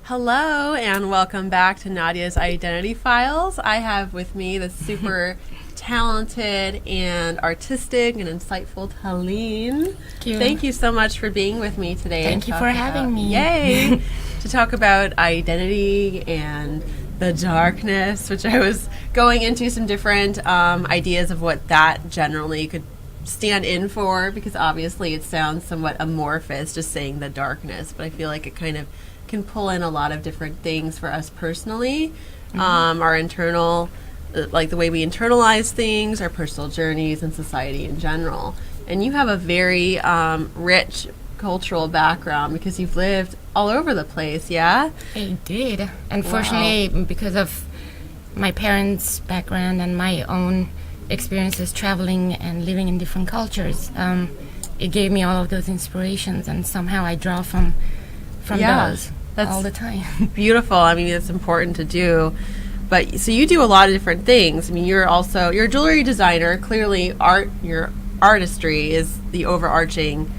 Hello and welcome back to Nadya's Identity Files. I have with me the super talented and artistic and insightful Talene. Thank you so much for being with me today. Thank you for having me. Yay! To talk about identity and the darkness, which I was going into some different ideas of what that generally could stand in for, because obviously it sounds somewhat amorphous just saying the darkness, but I feel like it kind of can pull in a lot of different things for us personally. Our internal, like the way we internalize things, our personal journeys, and society in general. And you have a very rich cultural background because you've lived all over the place, yeah? I did. Unfortunately, because of my parents' background and my own experiences traveling and living in different cultures, it gave me all of those inspirations, and somehow I draw from those all the time. Beautiful. I mean, it's important to do. But so you do a lot of different things. I mean, you're a jewelry designer. Clearly, your artistry is the overarching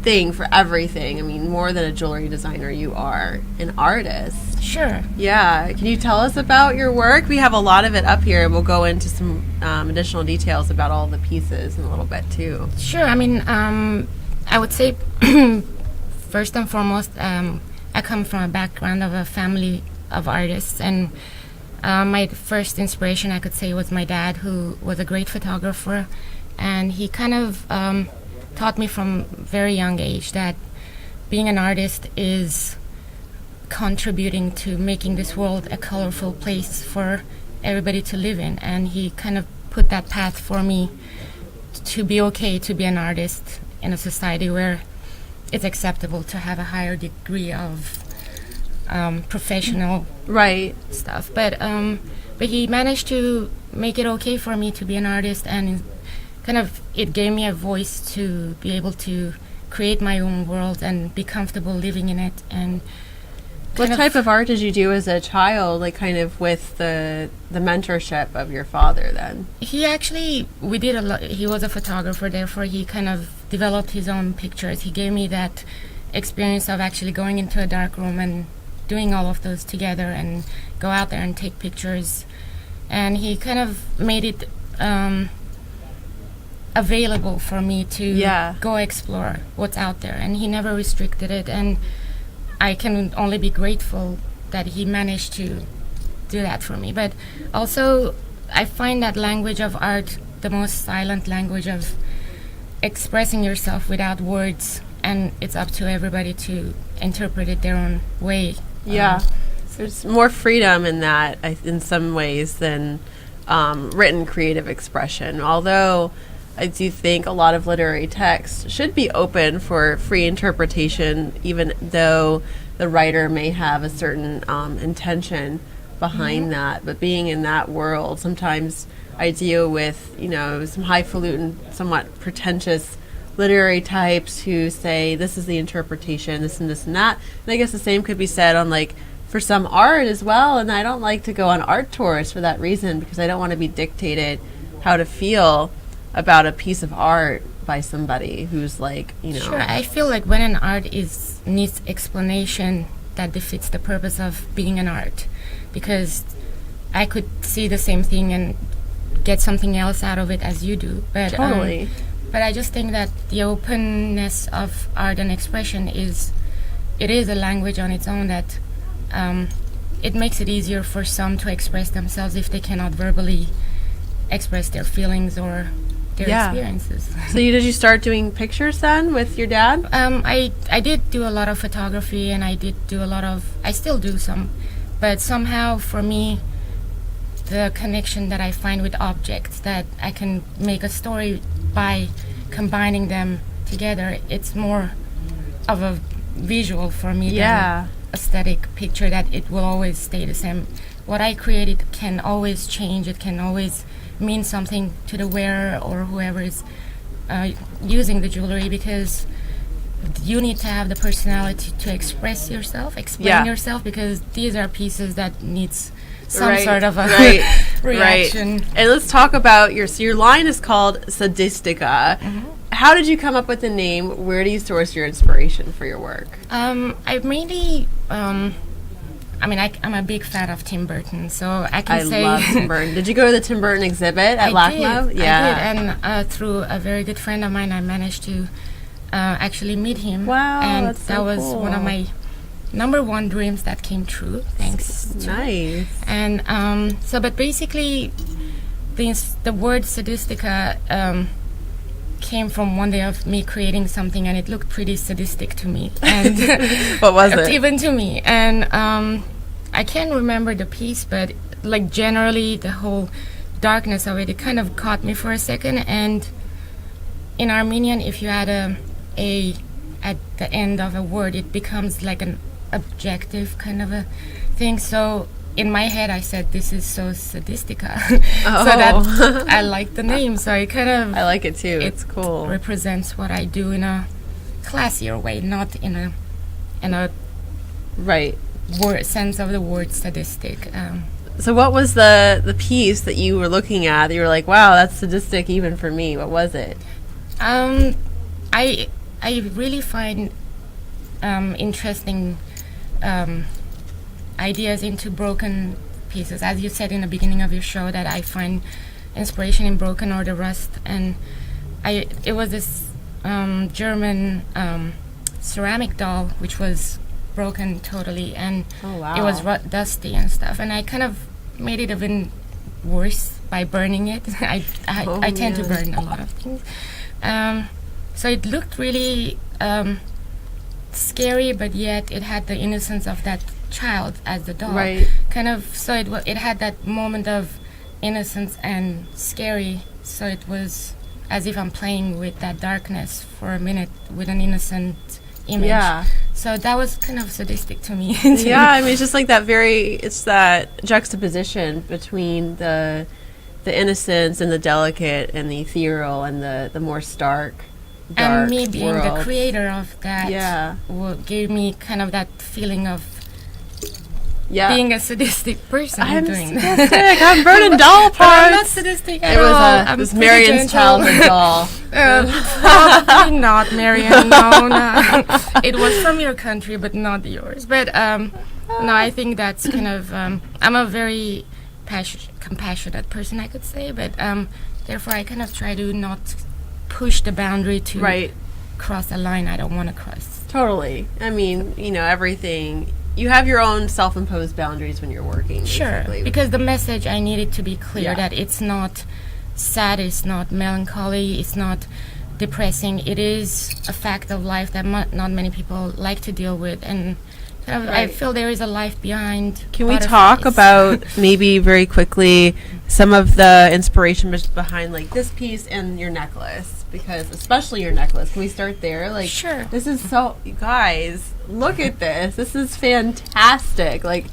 thing for everything. I mean, more than a jewelry designer, you are an artist. Sure. Yeah. Can you tell us about your work? We have a lot of it up here, and we'll go into some additional details about all the pieces in a little bit, too. Sure. I mean, I would say, first and foremost, I come from a background of a family of artists, and my first inspiration, I could say, was my dad, who was a great photographer, and he kind of taught me from a very young age that being an artist is contributing to making this world a colorful place for everybody to live in, and he kind of put that path for me to be okay to be an artist in a society where it's acceptable to have a higher degree of professional stuff. But he managed to make it okay for me to be an artist, and kind of it gave me a voice to be able to create my own world and be comfortable living in it. And what type of art did you do as a child, like kind of with the mentorship of your father then? We did a lot. He was a photographer, therefore he kind of developed his own pictures. He gave me that experience of actually going into a dark room and doing all of those together and go out there and take pictures. And he kind of made it available for me to go explore what's out there. And he never restricted it. And I can only be grateful that he managed to do that for me. But also, I find that language of art the most silent language of expressing yourself without words, and it's up to everybody to interpret it their own way. Yeah, there's more freedom in that in some ways than written creative expression, although I do think a lot of literary text should be open for free interpretation, even though the writer may have a certain intention behind that. But being in that world, sometimes I deal with, some highfalutin, somewhat pretentious literary types who say this is the interpretation, this and this and that. And I guess the same could be said on for some art as well. And I don't like to go on art tours for that reason, because I don't want to be dictated how to feel about a piece of art by somebody who's Sure, I feel like when an art needs explanation, that defeats the purpose of being an art, because I could see the same thing and get something else out of it as you do. But totally. But I just think that the openness of art and expression is a language on its own that it makes it easier for some to express themselves if they cannot verbally express their feelings or their experiences. So did you start doing pictures then with your dad? I did do a lot of photography, and I still do some, but somehow for me, the connection that I find with objects, that I can make a story by combining them together, it's more of a visual for me than aesthetic picture, that it will always stay the same. What I created can always change, it can always mean something to the wearer or whoever is using the jewelry, because you need to have the personality to express yourself, explain yourself, because these are pieces that needs some sort of a reaction. Right. And let's talk about your line is called Sadistica. Mm-hmm. How did you come up with the name? Where do you source your inspiration for your work? I mainly I mean, I'm a big fan of Tim Burton, so I can I say love Tim Burton. Did you go to the Tim Burton exhibit at LACMA? I did, and through a very good friend of mine, I managed to actually meet him. Wow, and that's so that was cool. one of my number one dreams that came true. Thanks. Nice. And but basically, the word sadistica came from one day of me creating something, and it looked pretty sadistic to me. And what was it? Even to me. And I can't remember the piece, but like generally the whole darkness of it kind of caught me for a second. And in Armenian, if you add a at the end of a word, it becomes like an objective kind of a thing. So in my head, I said, "This is so sadistica," so that I like the name. So I like it too. It's cool. Represents what I do in a classier way, not in a right sense of the word sadistic. So what was the piece that you were looking at that you were like, wow, that's sadistic even for me? What was it? I really find interesting ideas into broken pieces. As you said in the beginning of your show, that I find inspiration in broken or the rust. And it was this German ceramic doll which was broken totally, and it was dusty and stuff. And I kind of made it even worse by burning it. I tend to burn a lot of things. So it looked really scary, but yet it had the innocence of that child as the doll. Right. Kind of. So it had that moment of innocence and scary. So it was as if I'm playing with that darkness for a minute with an innocent image. Yeah. So that was kind of sadistic to me. Yeah, I mean, it's just like it's that juxtaposition between the innocence and the delicate and the ethereal and the more stark, dark and me being world. the creator of that gave me kind of that feeling of being a sadistic person. I'm doing sadistic. I'm burning doll parts. I'm not sadistic at all. It was Marian's childhood doll. Probably not, Marian. No. It was from your country, but not yours. But no, I think that's kind of. I'm a very compassionate person, I could say, but therefore I kind of try to not push the boundary to cross a line I don't want to cross. Totally. I mean, everything. You have your own self-imposed boundaries when you're working. Sure, basically. Because the message, I need it to be clear that it's not sad, it's not melancholy, it's not depressing. It is a fact of life that not many people like to deal with, and I feel there is a life behind. Can we talk about maybe very quickly some of the inspiration behind like this piece and your necklace? Because especially your necklace. Can we start there? Like, sure. This is you guys, look at this. This is fantastic. Like,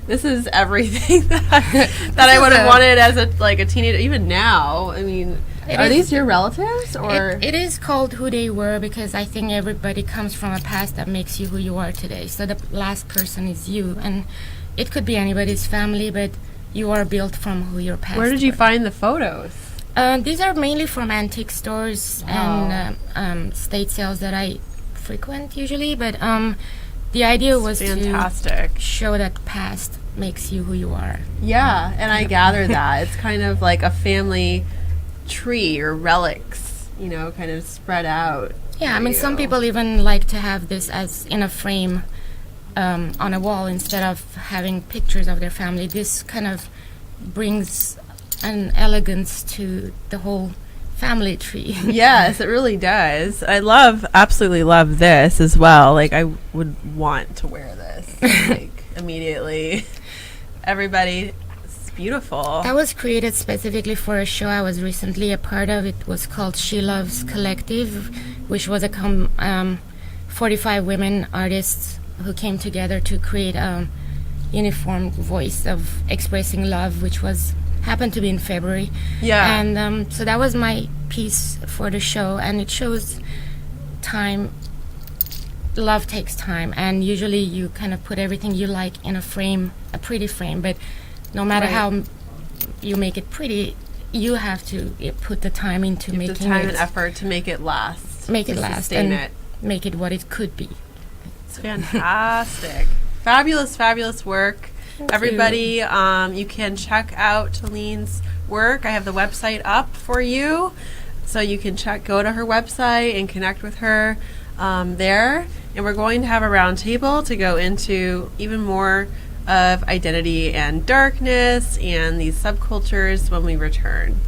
this is everything that I would have wanted as a teenager. Even now, I mean, are these your relatives or? It is called Who They Were because I think everybody comes from a past that makes you who you are today. So the last person is you, and it could be anybody's family, but you are built from who your past. Where did you find the photos? These are mainly from antique stores and state sales that I frequent usually, but the idea was fantastic. To show that past makes you who you are. Yeah, and I gather that. It's kind of like a family tree or relics, kind of spread out. Yeah, I mean, some people even like to have this as in a frame on a wall instead of having pictures of their family. This kind of brings an elegance to the whole family tree. Yes, it really does. I absolutely love this as well. Like, I would want to wear this like immediately. Everybody, it's beautiful. That was created specifically for a show I was recently a part of. It was called She Loves Collective, which was a 45 women artists who came together to create a uniform voice of expressing love, which happened to be in February. Yeah. And so that was my piece for the show, and it shows time. Love takes time, and usually you kind of put everything you like in a frame, a pretty frame, but no matter how you make it pretty, you have to put the time into making it. The time and effort to make it last. Make it last and make it what it could be. It's fantastic. fabulous, fabulous work. Thank Everybody, you can check out Talene's work. I have the website up for you, so you can go to her website and connect with her there. And we're going to have a round table to go into even more of identity and darkness and these subcultures when we return.